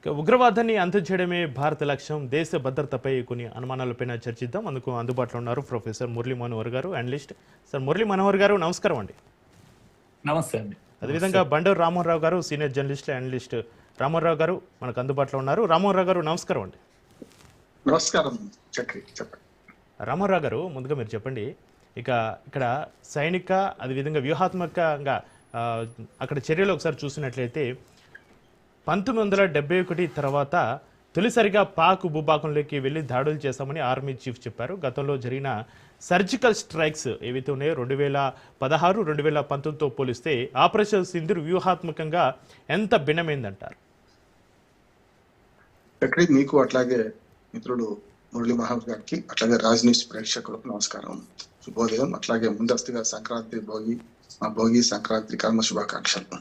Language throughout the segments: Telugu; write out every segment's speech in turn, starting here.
ఉగ్రవాదాన్ని అంతం చేయడమే భారత లక్ష్యం. దేశ భద్రతపై కొన్ని అనుమానాలపైన చర్చిద్దాం. అందుకు అందుబాటులో ఉన్నారు ప్రొఫెసర్ మురళీ మనోహర్ గారు, అనలిస్ట్. సార్ మురళీ మనోహర్ గారు, నమస్కారం అండి. నమస్తే అండి. అదేవిధంగా బండూరు రామోహన్ గారు, సీనియర్ జర్నలిస్ట్, అనలిస్ట్. రామోహన్ గారు మనకు అందుబాటులో ఉన్నారు. రామోహన్ గారు, నమస్కారం అండి. నమస్కారం చక్రి, చెప్పండి. రామోహన్ గారు, ముందుగా మీరు చెప్పండి, ఇక్కడ సైనిక అదేవిధంగా వ్యూహాత్మకంగా అక్కడ చర్యలు ఒకసారి చూసినట్లయితే 1971 తర్వాత తొలిసారిగా పాక్ భూభాగంలోకి వెళ్ళి దాడులు చేశామని ఆర్మీ చీఫ్ చెప్పారు. గతంలో జరిగిన సర్జికల్ స్ట్రైక్స్ ఏవైతే ఉన్నాయో 2016, 2019తో పోలిస్తే ఆపరేషన్ సింధూర్ వ్యూహాత్మకంగా ఎంత భిన్నమైందంటారు? చక్రి, మీకు అట్లాగే మిత్రుడు మురళీ మహల్ గారికి, అట్లాగే రాజ్ న్యూస్ ప్రేక్షకులకు నమస్కారం, శుభోదయం. అట్లాగే ముందస్తుగా సంక్రాంతి భోగి సంక్రాంతి కర్మ శుభాకాంక్షలు.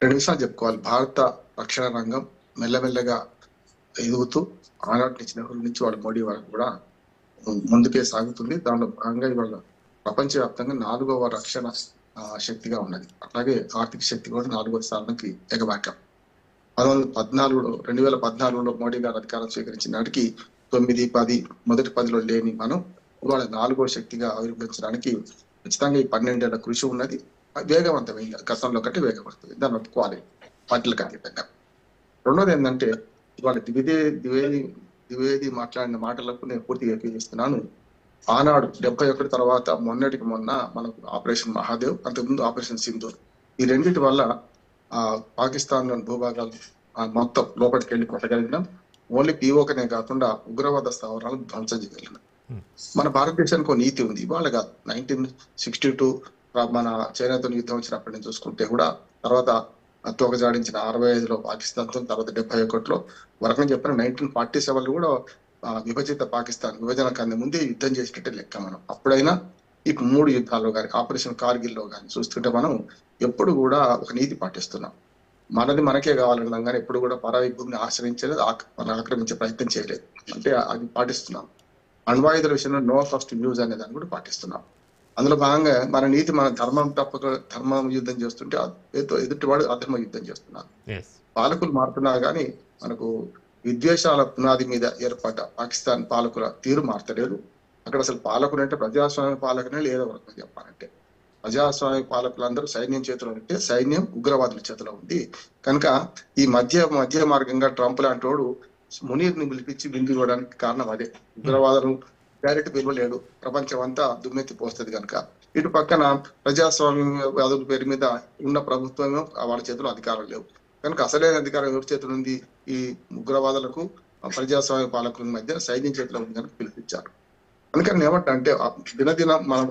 రెండు విషయాలు చెప్పుకోవాలి. భారత రక్షణ రంగం మెల్లమెల్లగా ఎదుగుతూ ఆనాటి నుంచి నెహ్రూ నుంచి వాళ్ళ మోడీ వరకు కూడా ముందుకే సాగుతుంది. దానిలో భాగంగా ఇవాళ ప్రపంచవ్యాప్తంగా 4వ రక్షణ శక్తిగా ఉన్నది. అట్లాగే ఆర్థిక శక్తి కూడా 4వ స్థానానికి ఎగబాకాం. 2014లో మోడీ గారు అధికారం స్వీకరించిన నాటికి 9, 10 మొదటి 10లో లేని మనం ఇవాళ 4వ శక్తిగా ఆవిర్భవించడానికి ఖచ్చితంగా ఈ 12 ఏళ్ల కృషి ఉన్నది. వేగవంతమైంది, గతంలో కంటే వేగవంతమైంది, దాన్ని ఒప్పుకోవాలి పార్టీలకు అతీతంగా. రెండోది ఏంటంటే, ఇవాళ ద్వివేది మాట్లాడిన మాటలకు నేను పూర్తిగా ఏకీభవిస్తున్నాను. ఆనాడు 71 తర్వాత మొన్నటికి మొన్న మనకు ఆపరేషన్ మహాదేవ్, అంతకుముందు ఆపరేషన్ సింధూర్, ఈ రెండింటి వల్ల పాకిస్తాన్ లోని భూభాగాలు మొత్తం లోపలికి వెళ్ళి కొట్టగలిగినాం. ఓన్లీ పీఓకనే కాకుండా ఉగ్రవాద స్థావరాలు ధ్వంసం చేయగలిగినాం. మన భారతదేశానికి ఒక నీతి ఉంది, ఇవాళ కాదు. 1962 మన చైనాతో యుద్ధం వచ్చినప్పటి నుంచి చూసుకుంటే కూడా, తర్వాత తోకజాడించిన 65లో పాకిస్తాన్తో, తర్వాత 71లో వరకని చెప్పిన 1947లో కూడా విభజిత పాకిస్తాన్ విభజన కన్నా ముందే యుద్ధం చేసినట్టే లెక్క. మనం అప్పుడైనా ఈ 3 యుద్ధాల్లో కానీ, ఆపరేషన్ కార్గిల్లో కానీ చూస్తుంటే మనం ఎప్పుడు కూడా ఒక నీతి పాటిస్తున్నాం. మనది మనకే కావాలన్నాం కానీ ఎప్పుడు కూడా పరాయి భూమిని ఆశ్రయించలేదు, ఆక్రమించే ప్రయత్నం చేయలేదు. అంటే అది పాటిస్తున్నాం. అణ్వాయుధుల విషయంలో నో ఫస్ట్ యూజ్ అనే దాన్ని కూడా పాటిస్తున్నాం. అందులో భాగంగా మన నీతి, మన ధర్మం యుద్ధం చేస్తుంటే ఎదుటివాడు అధర్మ యుద్ధం చేస్తున్నారు. పాలకులు మారుతున్నారు కానీ మనకు విద్వేషాల పునాది మీద ఏర్పడ్డ పాకిస్తాన్ పాలకుల తీరు మారతలేదు. అక్కడ అసలు పాలకులు అంటే ప్రజాస్వామ్య పాలకునే లేదో వరకు చెప్పాలంటే. ప్రజాస్వామ్య పాలకులందరూ సైన్యం చేతిలో ఉంటే సైన్యం ఉగ్రవాదుల చేతిలో ఉంది. కనుక ఈ మధ్య మార్గంగా ట్రంప్ లాంటి వాడు మునీర్ని పిలిపించి బిందు ఇవ్వడానికి కారణం అదే. ఉగ్రవాదులు డైరెక్ట్ పిలవలేడు, ప్రపంచం అంతా దుమ్మెత్తి పోస్తుంది కనుక. ఇటు పక్కన ప్రజాస్వామ్యవాదుల పేరు మీద ఉన్న ప్రభుత్వం వాళ్ళ చేతిలో అధికారం లేవు కనుక అసలైన అధికారం ఎవరి చేతిలో ఉంది? ఈ ఉగ్రవాదులకు ప్రజాస్వామ్య పాలకుల మధ్య సైన్యం చేతిలో ఉంది కనుక పిలిపించారు. అందుకని ఏమంటే దినదినం మనం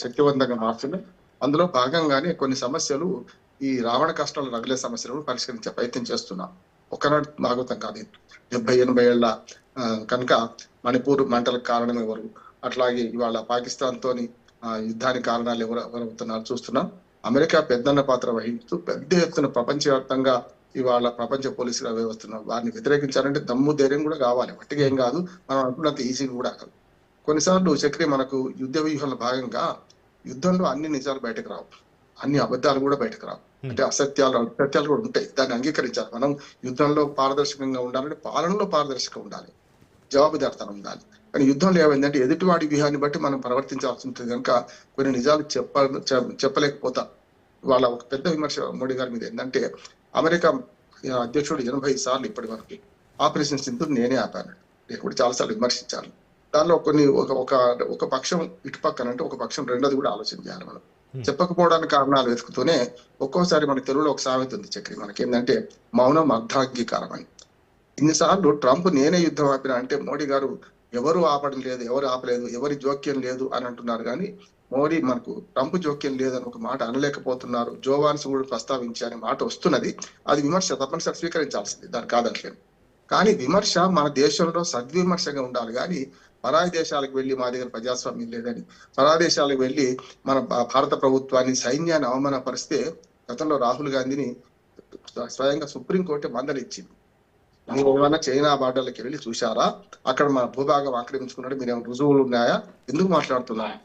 శక్తివంతంగా మారుతున్నాం. అందులో భాగంగానే కొన్ని సమస్యలు, ఈ రావణ కష్టాలు రగిలే సమస్యలను పరిష్కరించే ప్రయత్నం చేస్తున్నాం. ఒక్కనాడు భాగవతం కాదు, 70-80 ఏళ్ల కనుక మణిపూర్ మంటలకు కారణం ఎవరు, అట్లాగే ఇవాళ పాకిస్తాన్ తోని యుద్ధానికి కారణాలు ఎవరవుతున్నారు చూస్తున్నాం. అమెరికా పెద్దన్న పాత్ర వహిస్తూ పెద్ద ఎత్తున ప్రపంచవ్యాప్తంగా ఇవాళ ప్రపంచ పోలీసులు వ్యవస్థను వారిని వ్యతిరేకించాలంటే దమ్ము ధైర్యం కూడా కావాలి. వట్టిగా ఏం కాదు, మనం అనుకున్నంత ఈజీగా కూడా కాదు. కొన్నిసార్లు చక్రి మనకు యుద్ధ వ్యూహంలో భాగంగా యుద్ధంలో అన్ని నిజాలు బయటకు రావు, అన్ని అబద్ధాలు కూడా బయటకు రావు. అంటే అసత్యాలు కూడా ఉంటాయి, దాన్ని అంగీకరించాలి. మనం యుద్ధంలో పారదర్శకంగా ఉండాలంటే పాలనలో పారదర్శకంగా ఉండాలి, జవాబుదారితనం ఉండాలి. కానీ యుద్ధంలో ఏమైందంటే ఎదుటివాడి వ్యూహాన్ని బట్టి మనం ప్రవర్తించాల్సి ఉంటుంది కనుక కొన్ని నిజాలు చెప్పలేకపోతాం. వాళ్ళ ఒక పెద్ద విమర్శ మోడీ గారి మీద ఏంటంటే, అమెరికా అధ్యక్షుడు 80 సార్లు ఇప్పటి వరకు ఆపరేషన్ సింధూర్ నేనే ఆపాను, లేకపోతే చాలాసార్లు విమర్శించాను. దానిలో కొన్ని ఒక పక్షం ఇటు పక్కన అంటే ఒక పక్షం రెండోది కూడా ఆలోచన చేయాలి. మనం చెప్పకపోవడానికి కారణాలు వెతుకుతూనే ఒక్కోసారి మన తెలుగులో ఒక సామెత ఉంది చక్రి, మనకేంటంటే మౌనం అర్ధాంగీకారం అని. ఇన్నిసార్లు ట్రంప్ నేనే యుద్ధం ఆపిన అంటే మోడీ గారు ఎవరు ఆపడం లేదు, ఎవరు ఆపలేదు, ఎవరి జోక్యం లేదు అని అంటున్నారు. కానీ మోడీ మనకు ట్రంప్ జోక్యం లేదని ఒక మాట అనలేకపోతున్నారు. జోవాన్స్ కూడా ప్రస్తావించి అనే మాట వస్తున్నది. అది విమర్శ తప్పనిసరి స్వీకరించాల్సింది, దాన్ని కాదట్లేదు. కానీ విమర్శ మన దేశంలో సద్విమర్శగా ఉండాలి. కానీ పరాయి దేశాలకు వెళ్ళి మా దగ్గర ప్రజాస్వామ్యం లేదని, పరాయి దేశాలకు వెళ్ళి మన భారత ప్రభుత్వాన్ని, సైన్యాన్ని అవమానపరిస్తే గతంలో రాహుల్ గాంధీని స్వయంగా సుప్రీంకోర్టు మందలి ఇచ్చింది. మీరు ఏమైనా చైనా బార్డర్లకి వెళ్ళి చూశారా, అక్కడ మన భూభాగం ఆక్రమించుకున్నాడు, మీరేమైనా రుజువులు ఉన్నాయా, ఎందుకు మాట్లాడుతున్నారు?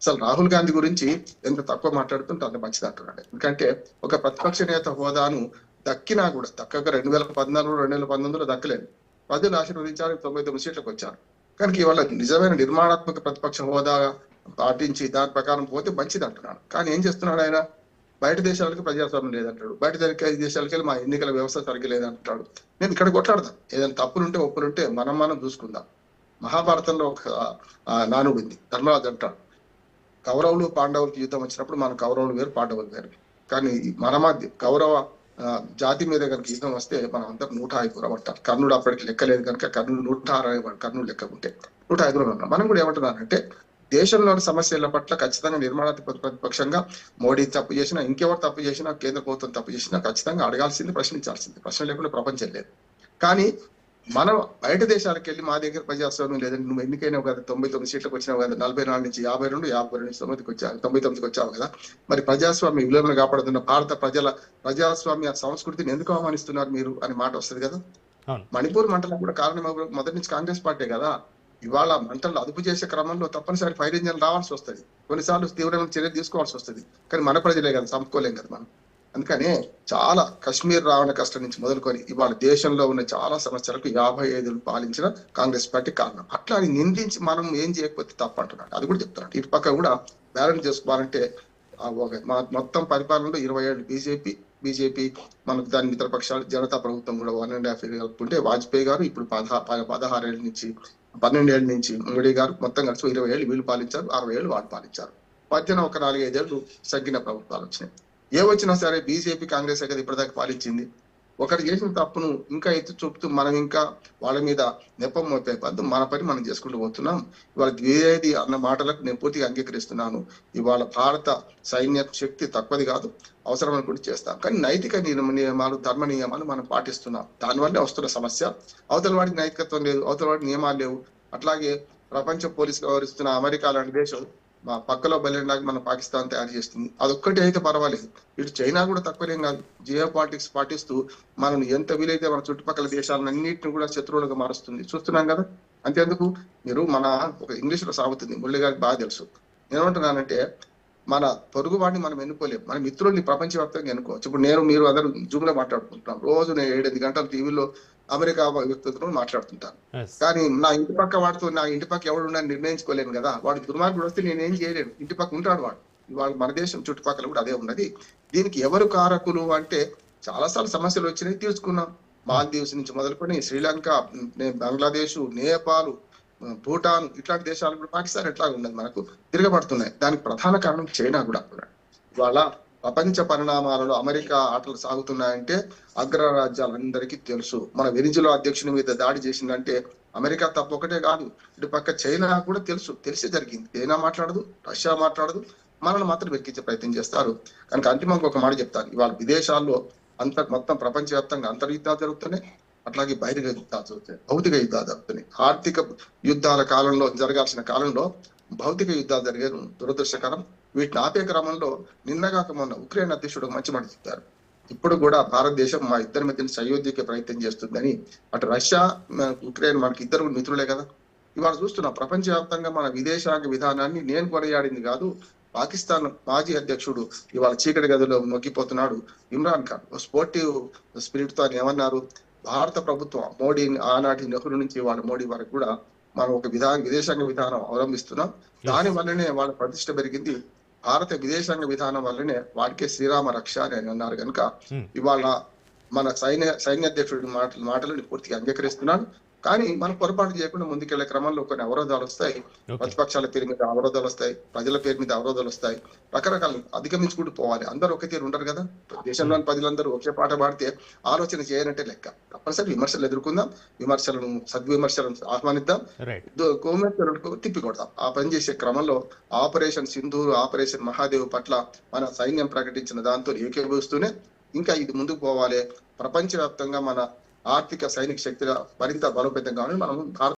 అసలు రాహుల్ గాంధీ గురించి ఎంత తక్కువ మాట్లాడుతుంటే అంత మంచిది అంటున్నాడు. ఎందుకంటే ఒక ప్రతిపక్ష నేత హోదాను దక్కినా కూడా దక్కక 2014 2019లో దక్కలేదు. ప్రజలు ఆశీర్వదించారు, 99 సీట్లకు వచ్చారు. కనుక ఇవాళ నిజమైన నిర్మాణాత్మక ప్రతిపక్ష హోదా పాటించి దాని ప్రకారం పోతే మంచిది అంటున్నాడు. కానీ ఏం చేస్తున్నాడు ఆయన? బయట దేశాలకు ప్రజాస్వామ్యం లేదంటాడు, బయట దేశాలకు వెళ్ళి మా ఎన్నికల వ్యవస్థ సరిగ్గా లేదంటాడు. నేను ఇక్కడ కొట్లాడదాం, ఏదైనా తప్పులుంటే ఒప్పులుంటే మనం చూసుకుందాం. మహాభారతంలో ఒక నానుడు ఉంది, ధర్మరాజు అంటాడు, కౌరవులు పాండవులకు యుద్ధం వచ్చినప్పుడు మన కౌరవులు వేరు పాండవులు వేరు. కానీ మన మధ్య కౌరవ జాతి మీద కనుక యుద్ధం వస్తే మనం అందరం 105 అంటారు. కర్ణుడు అప్పటికి లెక్కలేదు కనుక కర్ణుడు 106 కర్ణుడు లెక్కకుంటే 105 ఉన్నాం. మనం కూడా ఏమంటున్నారంటే దేశంలోని సమస్యల పట్ల ఖచ్చితంగా నిర్మాణాత్మక ప్రతిపక్షంగా మోడీ తప్పు చేసినా, ఇంకెవరు తప్పు చేసినా, కేంద్ర ప్రభుత్వం తప్పు చేసినా ఖచ్చితంగా అడగాల్సింది, ప్రశ్నించాల్సింది. ప్రశ్న లేకుండా ప్రపంచం లేదు. కానీ మనం బయట దేశాలకు వెళ్ళి మా దగ్గర ప్రజాస్వామ్యం లేదండి, నువ్వు ఎన్నికైనావు కదా, 99 సీట్లకు వచ్చినావు కదా, 44 నుంచి 52 నుంచి 9కి వచ్చావు, 99కి వచ్చావు కదా, మరి ప్రజాస్వామ్య విలువలను కాపాడుతున్న భారత ప్రజల ప్రజాస్వామ్య సంస్కృతిని ఎందుకు అవమానిస్తున్నారు మీరు అని మాట వస్తుంది కదా. మణిపూర్ మంటలకు కూడా కారణం మొదటి నుంచి కాంగ్రెస్ పార్టీ కదా. ఇవాళ మంటలు అదుపు చేసే క్రమంలో తప్పనిసరి ఫైర్ ఇంజన్ రావాల్సి వస్తుంది, కొన్నిసార్లు తీవ్రమైన చర్యలు తీసుకోవాల్సి వస్తుంది. కానీ మన ప్రజలే కదా, చంపుకోలేం కదా మనం. అందుకనే చాలా కశ్మీర్ రావణ కష్టం నుంచి మొదలుకొని ఇవాళ దేశంలో ఉన్న చాలా సమస్యలకు 55 పాలించిన కాంగ్రెస్ పార్టీ కారణం. అట్లా అని నిందించి మనం ఏం చేయకపోతే తప్పు అంటున్నాడు. అది కూడా చెప్తున్నాడు. ఇటు పక్క కూడా బ్యాలెన్స్ చేసుకోవాలంటే మొత్తం పరిపాలనలో 20 ఏళ్ళు బీజేపీ మనకు దాని మిత్రపక్షాలు జనతా ప్రభుత్వం కూడా 1.5 years కలుపుకుంటే వాజ్పేయి గారు ఇప్పుడు 16 ఏళ్ళ నుంచి 12 ఏళ్ళ నుంచి మోడీ గారు మొత్తం కలిసి 20 ఏళ్ళు వీళ్ళు పాలించారు, 60 ఏళ్ళు వాళ్ళు పాలించారు. మధ్యన ఒక 4-5 ఏళ్ళు సగ్గిన ప్రభుత్వాలు వచ్చినాయి. ఏ వచ్చినా సరే బీజేపీ కాంగ్రెస్ కదా ఇప్పటిదాకా పాలించింది. ఒకటి చేసిన తప్పును ఇంకా ఎత్తి చూపుతూ మనం ఇంకా వాళ్ళ మీద నెపం మోపే బద్దు మన పని మనం చేసుకుంటూ పోతున్నాం. ఇవాళ ద్వివేది అన్న మాటలకు నేను పూర్తిగా అంగీకరిస్తున్నాను. ఇవాళ భారత సైన్య శక్తి తక్కువది కాదు, అవసరం అనుకుంటే చేస్తాం. కానీ నైతిక నియమాలు, ధర్మ నియమాలు మనం పాటిస్తున్నాం. దానివల్లే వస్తున్న సమస్య. అవతల వాడికి నైతికత్వం లేదు, అవతల వాడికి నియమాలు లేవు. అట్లాగే ప్రపంచ పోలీసు వ్యవహరిస్తున్న అమెరికా లాంటి దేశం మా పక్కలో బయలుదేరడానికి మన పాకిస్తాన్ తయారు చేస్తుంది. అదొక్కటి అయితే పర్వాలేదు. ఇటు చైనా కూడా తక్కువనేం కాదు. జియో పాలిటిక్స్ పాటిస్తూ మనం ఎంత వీలైతే మన చుట్టుపక్కల దేశాలన్నింటిని కూడా శత్రువులుగా మారుస్తుంది. చూస్తున్నాం కదా. అంతేందుకు మీరు మన ఒక ఇంగ్లీష్ లో సాగుతుంది, మురళి గారికి బాగా తెలుసు. నేనేమంటున్నానంటే మన పొరుగు వాడిని మనం ఎన్నుకోలేము, మన మిత్రుల్ని ప్రపంచవ్యాప్తంగా ఎన్నుకోవచ్చు. ఇప్పుడు మీరు అందరూ జూమ్ లో మాట్లాడుకుంటున్నాం, రోజు నేను 7-8 గంటలు టీవీలో అమెరికా వ్యక్తులతో మాట్లాడుతుంటాను. కానీ నా ఇంటి పక్క వాడితో నా ఇంటి పక్క ఎవడు ఉన్నాయని నిర్ణయించుకోలేను కదా. వాడు దుర్మార్గుడు వస్తే నేనేం చేయలేను, ఇంటి పక్క ఉంటాడు వాడు. ఇవాళ మన దేశం చుట్టుపక్కల కూడా అదే ఉన్నది. దీనికి ఎవరు కారకులు అంటే చాలాసార్లు సమస్యలు వచ్చినాయి, తీర్చుకున్నాం. మాల్దీవ్స్ నుంచి మొదలుకొని శ్రీలంక, బంగ్లాదేశ్, నేపాల్, భూటాన్ ఇట్లాంటి దేశాలు కూడా, పాకిస్తాన్ ఎట్లా ఉన్నది మనకు తిరగబడుతున్నాయి. దానికి ప్రధాన కారణం చైనా కూడా. ఇవాళ ప్రపంచ పరిణామాలలో అమెరికా ఆటలు సాగుతున్నాయంటే అగ్రరాజ్యాలందరికీ తెలుసు. మన వెనిజులా అధ్యక్షుని మీద దాడి చేసిందంటే అమెరికా తప్పు ఒకటే కాదు, ఇటు పక్క చైనా కూడా తెలిసే జరిగింది. చైనా మాట్లాడదు, రష్యా మాట్లాడదు, మనల్ని మాత్రం వెక్కించే ప్రయత్నం చేస్తారు. కనుక అంతిమంగా ఒక మాట చెప్తాను. ఇవాళ విదేశాల్లో మొత్తం ప్రపంచవ్యాప్తంగా అంతర్యుద్ధాలు జరుగుతున్నాయి, అట్లాగే బహిరంగ యుద్ధాలు జరుగుతాయి, భౌతిక యుద్ధాలు జరుగుతున్నాయి. ఆర్థిక యుద్ధాల కాలంలో జరగాల్సిన కాలంలో భౌతిక యుద్ధాలు జరిగేది దురదృష్టకరం. వీటిని ఆపే క్రమంలో నిన్నగాక మొన్న ఉక్రెయిన్ అధ్యక్షుడు మంచి మాట చెప్పారు. ఇప్పుడు కూడా భారతదేశం మా ఇద్దరి మధ్యన సయోధ్యకే ప్రయత్నం చేస్తుందని. అటు రష్యా, ఉక్రెయిన్ మనకి ఇద్దరు మిత్రులే కదా. ఇవాళ చూస్తున్నాం ప్రపంచవ్యాప్తంగా మన విదేశాంగ విధానాన్ని నేను కొనియాడింది కాదు, పాకిస్తాన్ మాజీ అధ్యక్షుడు ఇవాళ చీకటి గదిలో మొక్కిపోతున్నాడు ఇమ్రాన్ ఖాన్. స్పోర్టివ్ స్పిరిట్ తో ఆయన ఏమన్నారు, భారత ప్రభుత్వం మోడీ ఆనాటి నెహ్రూ నుంచి వాళ్ళ మోడీ వరకు కూడా మనం ఒక విదేశాంగ విధానం అవలంబిస్తున్నాం. దాని వల్లనే వాళ్ళ ప్రతిష్ట పెరిగింది. భారత విదేశాంగ విధానం వల్లనే వాడికే శ్రీరామ రక్ష అని ఆయన అన్నారు. కనుక ఇవాళ మన సైన్యాధ్యక్షుడి మాటలను పూర్తిగా అంగీకరిస్తున్నాను. కానీ మనం పొరపాటు చేయకుండా ముందుకెళ్లే క్రమంలో కొన్ని అవరోధాలు వస్తాయి. ప్రతిపక్షాల పేరు మీద అవరోధాలు వస్తాయి, ప్రజల పేరు మీద అవరోధాలు వస్తాయి, రకరకాలు అధిగమించుకుంటూ పోవాలి. అందరూ ఒకే తీరు ఉండరు కదా. దేశంలోని ప్రజలందరూ ఒకే పాట పాడితే ఆలోచన చేయనంటే లెక్క. తప్పనిసరి విమర్శలు ఎదుర్కొందాం, సద్విమర్శలను ఆహ్వానిద్దాం, విమర్శలకు తిప్పికొడదాం. ఆ పని చేసే క్రమంలో ఆపరేషన్ సింధూర్, ఆపరేషన్ మహాదేవ్ పట్ల మన సైన్యం ప్రకటించిన దాంతో ఏకీభవిస్తూనే ఇంకా ఇది ముందుకు పోవాలి. ప్రపంచవ్యాప్తంగా మన ఆర్థిక సైనిక శక్తిగా మరింత బలోపేతం కావాలని మనం